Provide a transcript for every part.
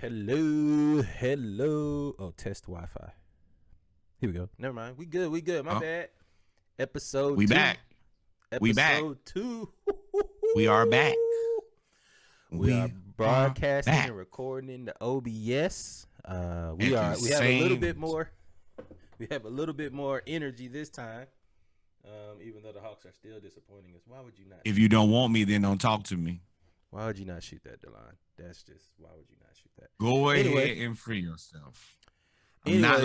Hello. Oh, test Wi-Fi. Here we go. Never mind. We good. My bad. Episode we 2. Back. We back. Episode 2. We are back. We are broadcasting back. and recording in the OBS. We We have a little bit more. We have a little bit more energy this time. Even though the Hawks are still disappointing us. Why would you not? If you don't want me, then don't talk to me. Why would you not shoot that, DeLon? That's just why would you not shoot that? Go ahead and free yourself. I'm not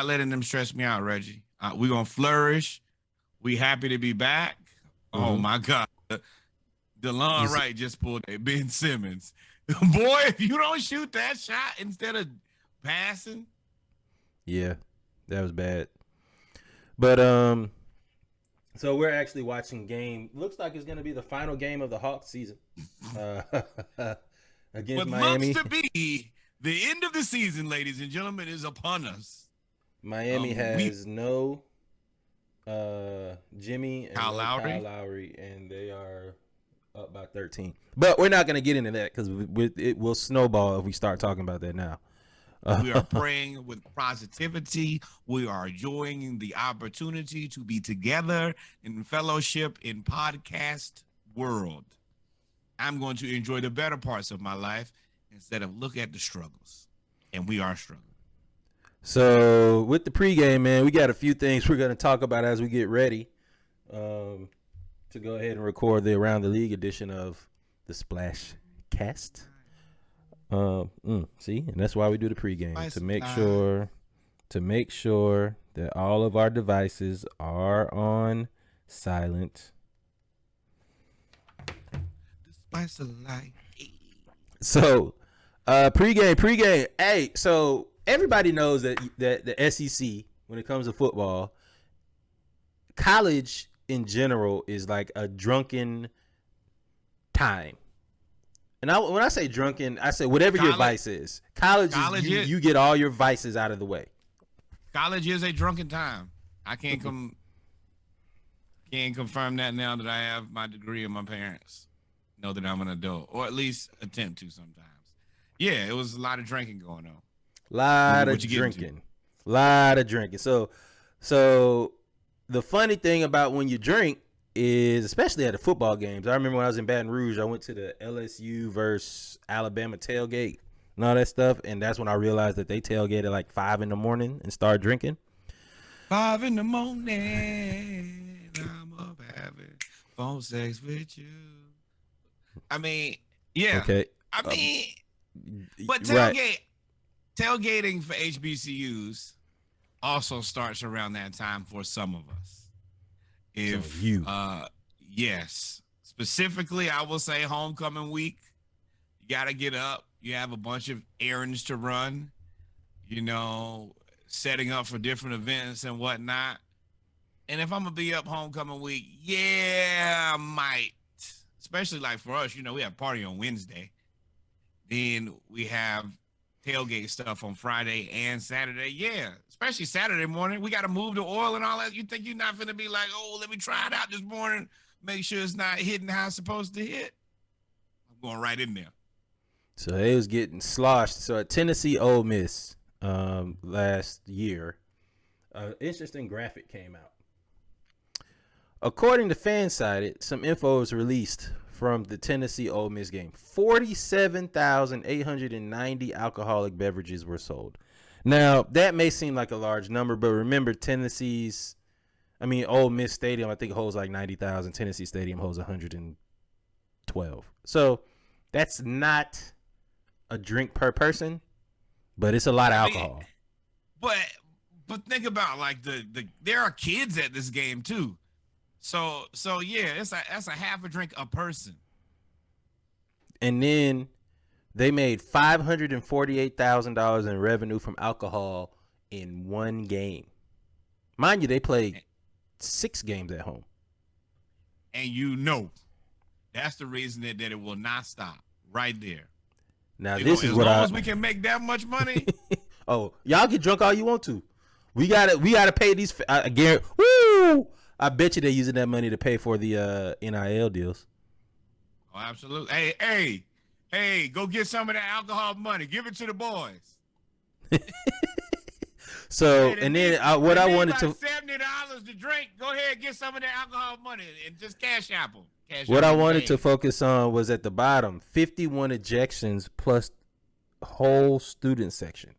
letting them stress me out, Reggie. We're gonna flourish. We happy to be back. Mm-hmm. Oh my God. DeLon Wright just pulled a Ben Simmons. Boy, if you don't shoot that shot instead of passing. Yeah, that was bad. But so we're actually watching game. Looks like it's going to be the final game of the Hawks season against Miami. Looks to be the end of the season, ladies and gentlemen, is upon us. Miami has no Jimmy and Kyle Lowry, and they are up by 13. But we're not going to get into that because it will snowball if we start talking about that now. We are praying with positivity. We are enjoying the opportunity to be together in fellowship in podcast world. I'm going to enjoy the better parts of my life instead of look at the struggles. And we are struggling. So with the pregame, man, we got a few things we're going to talk about as we get ready to go ahead and record the Around the League edition of the Splash Cast. See, and that's why we do the pregame to make sure that all of our devices are on silent. The spice of life. So, pregame. Hey, so everybody knows that the SEC, when it comes to football, college in general is like a drunken time. And when I say drunken, I say whatever your vice is. College is you get all your vices out of the way. College is a drunken time. I can't confirm that now that I have my degree and my parents know that I'm an adult, or at least attempt to sometimes. Yeah, it was a lot of drinking going on. Lot of drinking. So the funny thing about when you drink is, especially at the football games. I remember when I was in Baton Rouge, I went to the LSU versus Alabama tailgate and all that stuff, and that's when I realized that they tailgate at like 5 a.m. and start drinking. 5 a.m, I'm up having phone sex with you. I mean, yeah. Okay. I mean, but tailgating for HBCUs also starts around that time for some of us. If yes, specifically, I will say homecoming week. You got to get up. You have a bunch of errands to run, setting up for different events and whatnot. And if I'm going to be up homecoming week, yeah, I might. Especially like for us, we have party on Wednesday. Then we have tailgate stuff on Friday and Saturday. Yeah, especially Saturday morning. We got to move the oil and all that. You think you're not going to be like, oh, let me try it out this morning. Make sure it's not hitting how it's supposed to hit. I'm going right in there. So it was getting sloshed. So at Tennessee Ole Miss last year, interesting graphic came out. According to Fansided, some info was released from the Tennessee Ole Miss game. 47,890 alcoholic beverages were sold. Now, that may seem like a large number, but remember Ole Miss Stadium, I think holds like 90,000. Tennessee Stadium holds 112. So that's not a drink per person, but it's a lot of alcohol. But think about like there are kids at this game too. So yeah, that's a half a drink a person. And then they made $548,000 in revenue from alcohol in one game. Mind you, they played 6 games at home. And that's the reason that it will not stop right there. Now as long as we can make that much money. Oh, y'all get drunk all you want to. We gotta pay these. I guarantee. Woo! I bet you they're using that money to pay for the NIL deals. Oh, absolutely. Hey, Hey, go get some of that alcohol money. Give it to the boys. So, Hey, and then what I wanted to $70 to drink. Go ahead and get some of that alcohol money and just cash app them. What I wanted to focus on was at the bottom, 51 ejections plus whole student section.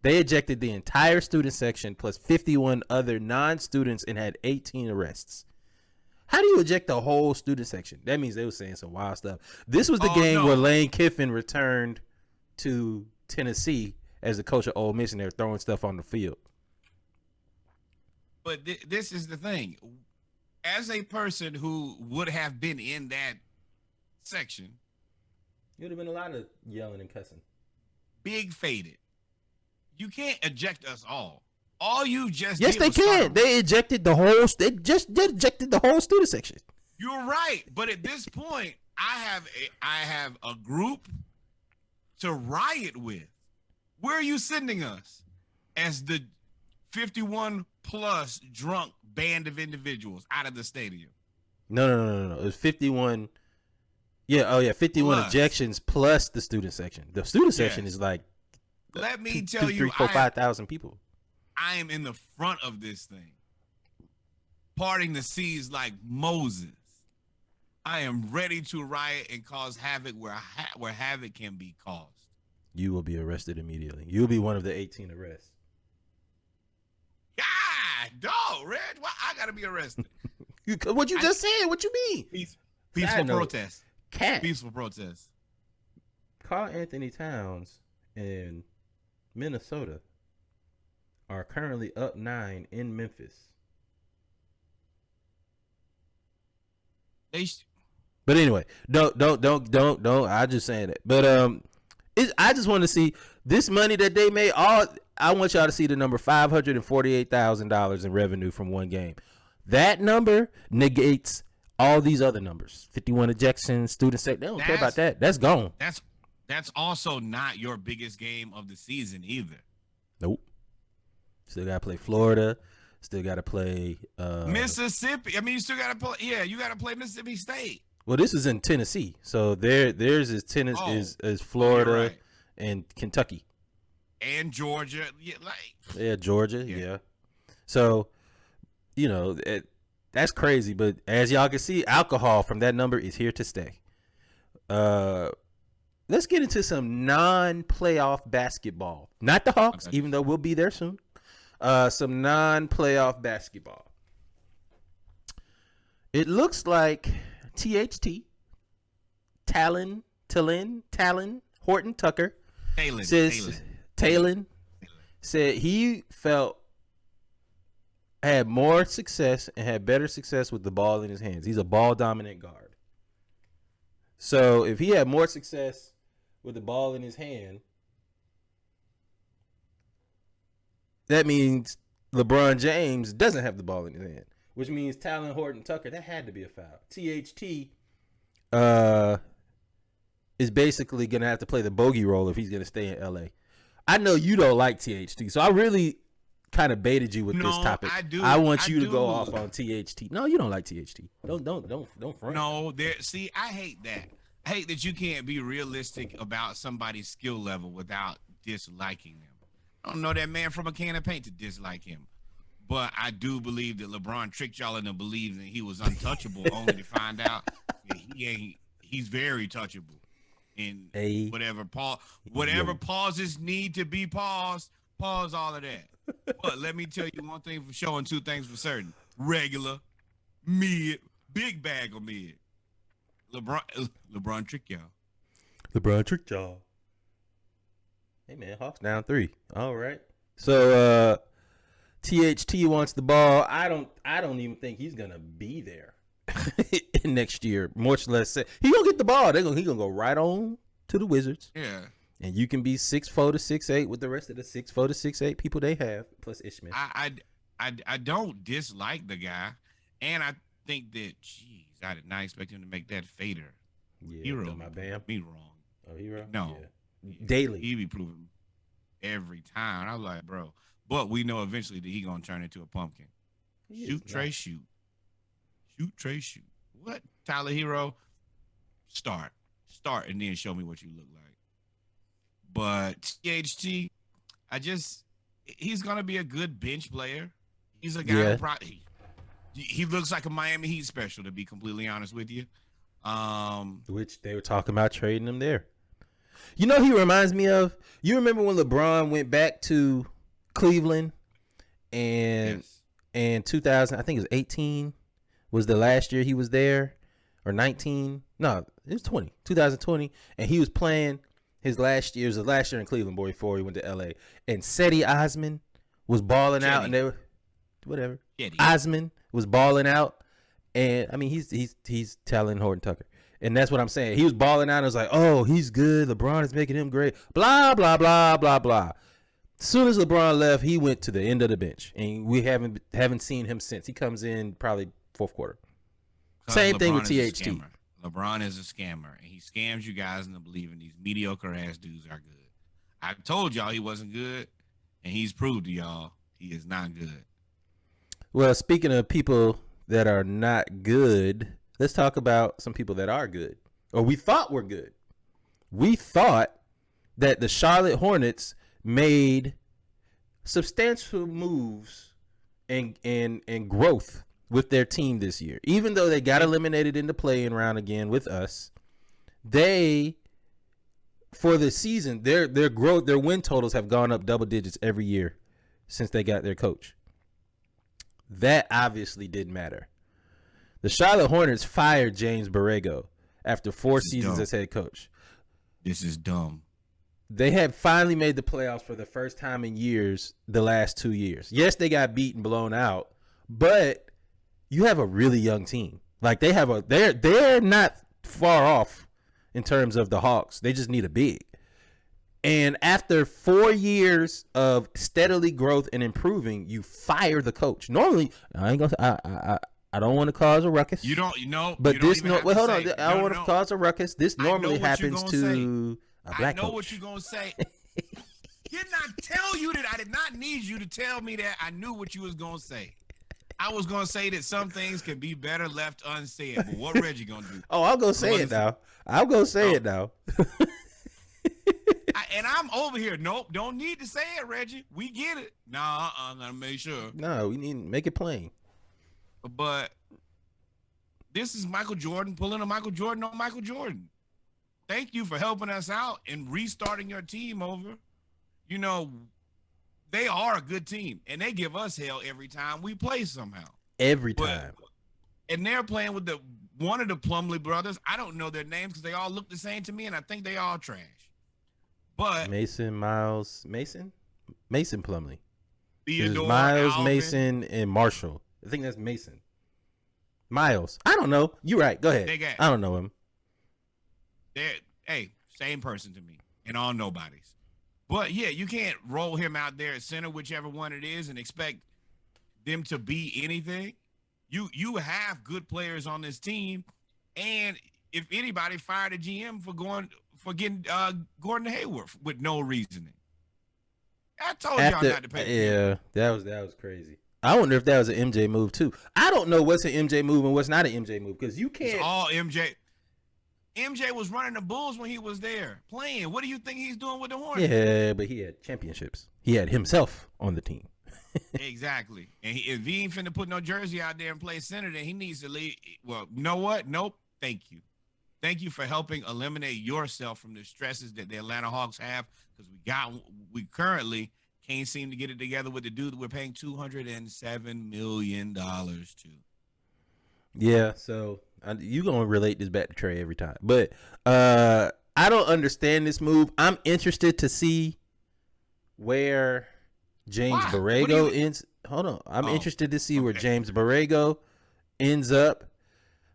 They ejected the entire student section plus 51 other non-students and had 18 arrests. How do you eject the whole student section? That means they were saying some wild stuff. This was the game where Lane Kiffin returned to Tennessee as the coach of Ole Miss, and they're throwing stuff on the field. But this is the thing. As a person who would have been in that section, You'd have been a lot of yelling and cussing. big faded. You can't eject us all. All you just yes, they can. They ejected the whole. They just ejected the whole student section. You're right, but at this point, I have a group to riot with. Where are you sending us as the 51 plus drunk band of individuals out of the stadium? No. It was 51. Yeah, 51 plus. Ejections plus the student section. The student section is like, let me tell you, 5,000 people. I am in the front of this thing, parting the seas like Moses. I am ready to riot and cause havoc where havoc can be caused. You will be arrested immediately. You'll be one of the 18 arrests. God, dog, Red, why I gotta be arrested? What you just said? What you mean? Peaceful protest. Cat. Peaceful protest. Carl Anthony Towns and Minnesota are currently up 9 in Memphis. But anyway, don't. I just saying that. But I just want to see this money that they made. I want y'all to see the number $548,000 in revenue from one game. That number negates all these other numbers. 51 ejections, student sec. They don't care about that. That's gone. That's also not your biggest game of the season either. Nope. Still gotta play Florida. Still gotta play Mississippi. I mean, you still gotta play. Yeah, you gotta play Mississippi State. Well, this is in Tennessee, so theirs is Tennessee is Florida and Kentucky and Georgia. Yeah, Georgia. Yeah. So, that's crazy. But as y'all can see, alcohol from that number is here to stay. Let's get into some non-playoff basketball. Not the Hawks, even though we'll be there soon. Some non-playoff basketball. It looks like THT, Talon, Horton Tucker Talon said he had more success and had better success with the ball in his hands. He's a ball dominant guard. So if he had more success with the ball in his hand, that means LeBron James doesn't have the ball in his hand, which means Talon Horton Tucker, that had to be a foul. THT is basically going to have to play the bogey role if he's going to stay in LA. I know you don't like THT, so I really kind of baited you with this topic. I do. I want you to go off on THT. No, you don't like THT. Don't front. No, see, I hate that. I hate that you can't be realistic about somebody's skill level without disliking them. I don't know that man from a can of paint to dislike him. But I do believe that LeBron tricked y'all into believing that he was untouchable, only to find out that he's very touchable. And whatever pauses need to be paused, pause all of that. But let me tell you one thing for sure and two things for certain. Regular, mid, big bag of mid. LeBron tricked y'all. LeBron tricked y'all. Hey, man, Hawks down 3. All right. So, THT wants the ball. I don't even think he's gonna be there next year. Much less say he gonna get the ball. He gonna go right on to the Wizards. Yeah. And you can be 6'4" to 6'8" with the rest of the 6'4" to 6'8" people they have plus Ishmael. I don't dislike the guy, and I think that I did not expect him to make that fader. Yeah, Hero, my bam. Me wrong. Oh, Hero. No, yeah. Daily. He be proving every time. I was like, bro. But we know eventually that he gonna turn into a pumpkin. Shoot, Trey, shoot. Shoot, Trey, shoot. What? Tyler Hero, start. start and then show me what you look like. But THT, he's gonna be a good bench player. He's a guy he looks like a Miami Heat special, to be completely honest with you. Which they were talking about trading him there. You know, he reminds me of. You remember when LeBron went back to Cleveland, and 2000, I think it was 18, was the last year he was there, or 19. No, it was 2020, and he was playing his last year. It was the last year in Cleveland before he went to LA, and Cedi Osman was balling out, and they were whatever. Osman was balling out, and I mean he's telling Horton Tucker, and that's what I'm saying. He was balling out. And it was like, oh, he's good. LeBron is making him great. Blah blah blah blah blah. As soon as LeBron left, he went to the end of the bench, and we haven't seen him since. He comes in probably fourth quarter. Same thing with THT. LeBron is a scammer, and he scams you guys into believing these mediocre ass dudes are good. I told y'all he wasn't good, and he's proved to y'all he is not good. Well, speaking of people that are not good, let's talk about some people that are good, or we thought were good. We thought that the Charlotte Hornets made substantial moves and growth with their team this year. Even though they got eliminated in the play-in round again with us, they, for the season, their growth, their win totals have gone up double digits every year since they got their coach. That obviously didn't matter. The Charlotte Hornets fired James Borrego after 4 seasons as head coach. This is dumb. They had finally made the playoffs for the first time in years the last 2 years. Yes, they got beaten, blown out, but you have a really young team. Like they're not far off in terms of the Hawks. They just need a big. And after 4 years of steadily growth and improving, you fire the coach. Normally, I ain't gonna. I don't want to cause a ruckus. You don't, But this hold on. I don't want to cause a ruckus. This normally happens to a black coach. I know what you're gonna say. Did not tell you that. I did not need you to tell me that. I knew what you was gonna say. I was gonna say that some things can be better left unsaid. But what Reggie gonna do? Oh, I'll go say it now. I'll go say it now. And I'm over here. Nope, don't need to say it, Reggie. We get it. Nah, I'm gonna make sure. No, we need to make it plain. But this is Michael Jordan pulling a Michael Jordan on Michael Jordan. Thank you for helping us out and restarting your team over. You know, they are a good team, and they give us hell every time we play somehow. Every time. And they're playing with one of the Plumlee brothers. I don't know their names because they all look the same to me, and I think they all trash. But Mason Plumlee. Theodore, Miles, Alvin. Mason, and Marshall. I think that's Mason. Miles. I don't know. You're right. Go ahead. I don't know him. Hey, same person to me, and all nobodies. But yeah, you can't roll him out there at center, whichever one it is, and expect them to be anything. You have good players on this team, and if anybody, fired a GM for getting Gordon Hayward with no reasoning. I told y'all not to pay. Yeah, that was crazy. I wonder if that was an MJ move too. I don't know what's an MJ move and what's not an MJ move because you can't. It's all MJ. MJ was running the Bulls when he was there playing. What do you think he's doing with the Hornets? Yeah, but he had championships. He had himself on the team. Exactly. And if he ain't finna put no jersey out there and play center, then he needs to leave. Well, you know what? Nope. Thank you. Thank you for helping eliminate yourself from the stresses that the Atlanta Hawks have, because we currently can't seem to get it together with the dude that we're paying $207 million to. Yeah, so you're going to relate this back to Trey every time. But I don't understand this move. I'm interested to see where James Borrego ends. Hold on. I'm interested to see where James Borrego ends up.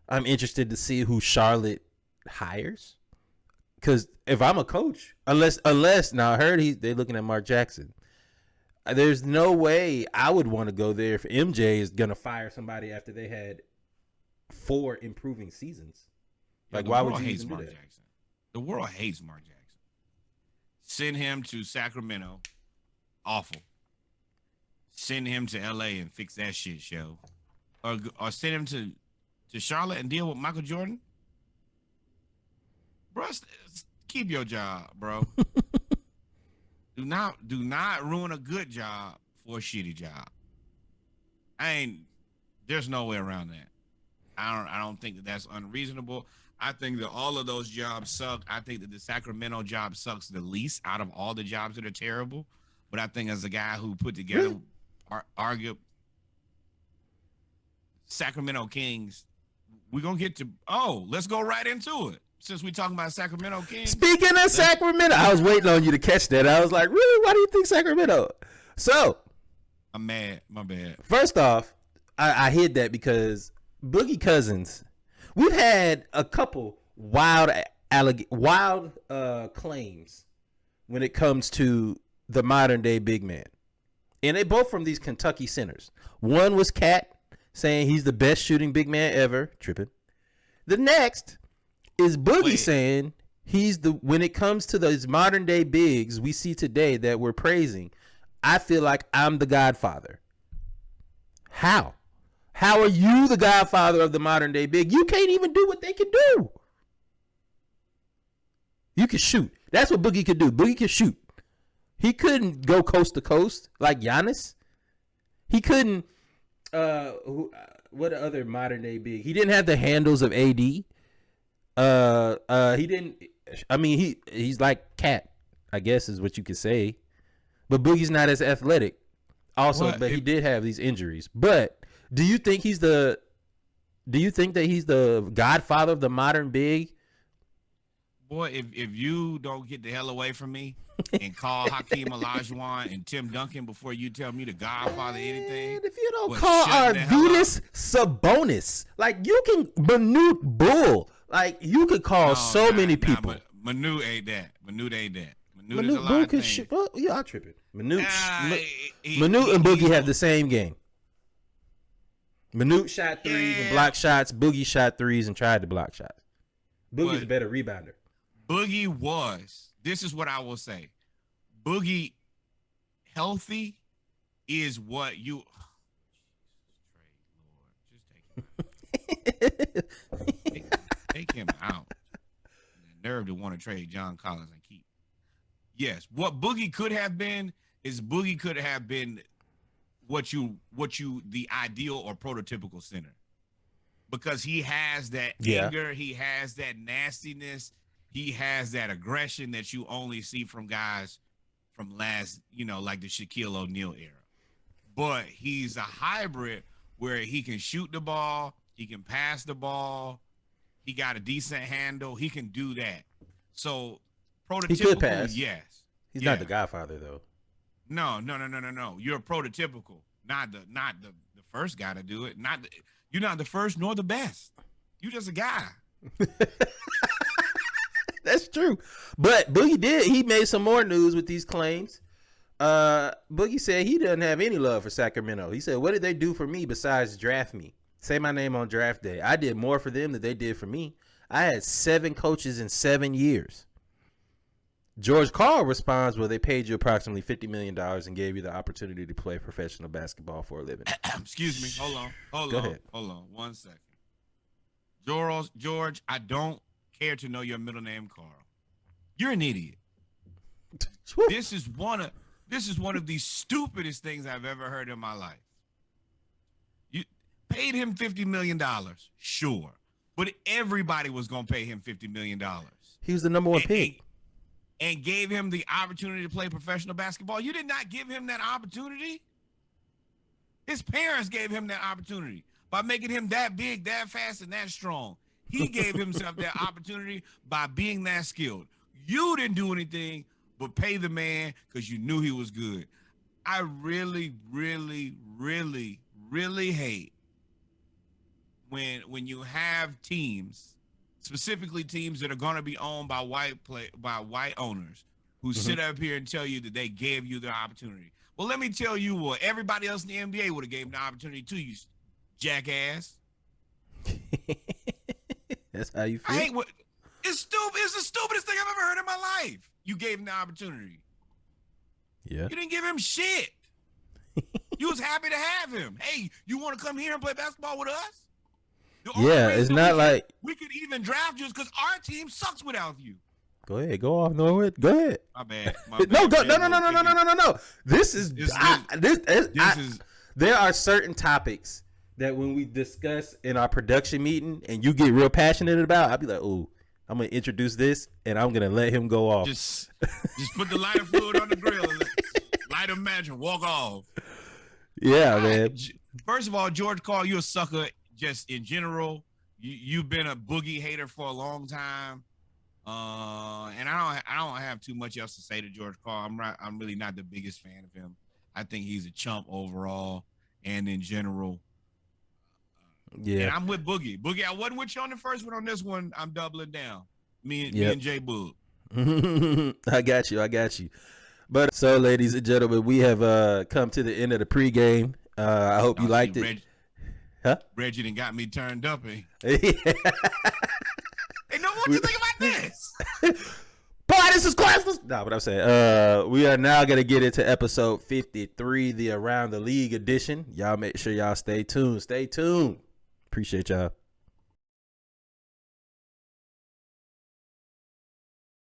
I'm interested to see who Charlotte hires. Because if I'm a coach, unless now I heard they're looking at Mark Jackson. There's no way I would want to go there if MJ is going to fire somebody after they had 4 improving seasons. Like, why would you even do that? Jackson. The world hates Mark Jackson. Send him to Sacramento. Awful. Send him to LA and fix that shit show. Or send him to Charlotte and deal with Michael Jordan. bro. Keep your job, bro. do not ruin a good job for a shitty job. There's no way around that. I don't think that that's unreasonable. I think that all of those jobs suck. I think that the Sacramento job sucks the least out of all the jobs that are terrible. But I think as a guy who put together, argue Sacramento Kings, we're gonna get to. Let's go right into it. Since we talking about Sacramento Kings. Speaking of Sacramento, I was waiting on you to catch that. I was like, really? Why do you think Sacramento? So, I'm mad. My bad. First off, I hid that because Boogie Cousins, we've had a couple wild claims when it comes to the modern day big man. And they both from these Kentucky centers. One was Cat saying he's the best shooting big man ever. Tripping. The next is Boogie saying when it comes to those modern day bigs we see today that we're praising, I feel like I'm the Godfather. How? How are you the Godfather of the modern day big? You can't even do what they can do. You can shoot. That's what Boogie could do. Boogie could shoot. He couldn't go coast to coast like Giannis. He couldn't. What other modern day big? He didn't have the handles of AD. He didn't. I mean, he's like Cat, I guess is what you could say. But Boogie's not as athletic. Also, but he did have these injuries. But do you think that he's the Godfather of the modern big? Boy, if you don't get the hell away from me and call Hakeem Olajuwon and Tim Duncan before you tell me the Godfather anything. If you don't call Arvydas Sabonis, like you can Manute Bull, like you could call many people. Manute ain't that. Manute ain't that. Manute is a lot of things. Well, yeah, I'm tripping. Manute and Boogie have the same game. Manute shot threes and blocked shots. Boogie shot threes and tried to block shots. Boogie's a better rebounder. Boogie was. This is what I will say. Boogie healthy is what you. Take him out. The nerve to want to trade John Collins and keep. Yes, what Boogie could have been is Boogie could have been what you the ideal or prototypical center, because he has that anger, he has that nastiness, he has that aggression that you only see from guys from last, like the Shaquille O'Neal era. But he's a hybrid where he can shoot the ball, he can pass the ball, he got a decent handle, he can do that. So prototypical, he could pass. Yes. He's not the Godfather though. No. You're prototypical, not the first guy to do it. You're not the first nor the best. You're just a guy. That's true. But Boogie he made some more news with these claims. Boogie said he doesn't have any love for Sacramento. He said, "What did they do for me besides draft me? Say my name on draft day. I did more for them than they did for me. I had 7 coaches in 7 years." George Karl responds, "Well, they paid you approximately $50 million and gave you the opportunity to play professional basketball for a living." Excuse me. Hold Go on. ahead. Hold on 1 second. George, I don't care to know your middle name, Carl. You're an idiot. This is one of the stupidest things I've ever heard in my life. You paid him $50 million, sure, but everybody was gonna pay him $50 million. He was the number 1 pick. And gave him the opportunity to play professional basketball. You did not give him that opportunity. His parents gave him that opportunity by making him that big, that fast, and that strong. He gave himself that opportunity by being that skilled. You didn't do anything but pay the man because you knew he was good. I really, really, really, really hate when you have teams, specifically teams that are going to be owned by white owners who sit up here and tell you that they gave you the opportunity. Well, let me tell you what, everybody else in the NBA would have gave them the opportunity to you, jackass. That's how you feel? I hate what it's stupid. It's the stupidest thing I've ever heard in my life. You gave him the opportunity. Yeah. You didn't give him shit. You was happy to have him. Hey, you want to come here and play basketball with us? The only Yeah, reason it's not like. we could even draft you is because our team sucks without you. Go ahead, go off, Norwood. Go ahead. My bad. No, go, no. This is there are certain topics that when we discuss in our production meeting and you get real passionate about, I'll be like, oh, I'm gonna introduce this and I'm gonna let him go off. Just put the lighter fluid on the grill and light a match and walk off. Yeah, man. First of all, George Carl, you're a sucker just in general. You've been a Boogie hater for a long time. And I don't have too much else to say to George Carl. I'm really not the biggest fan of him. I think he's a chump overall and in general. Yeah. And I'm with Boogie. Boogie, I wasn't with you on the first one. On this one, I'm doubling down. Me and Jay Boog. I got you. But so, ladies and gentlemen, we have come to the end of the pregame. I hope you liked it. Reggie done got me turned up. Hey, Hey, no, what you think about this? Boy, this is classless. No, what I'm saying. We are now gonna get into episode 53, the Around the League edition. Y'all make sure y'all stay tuned. Appreciate y'all.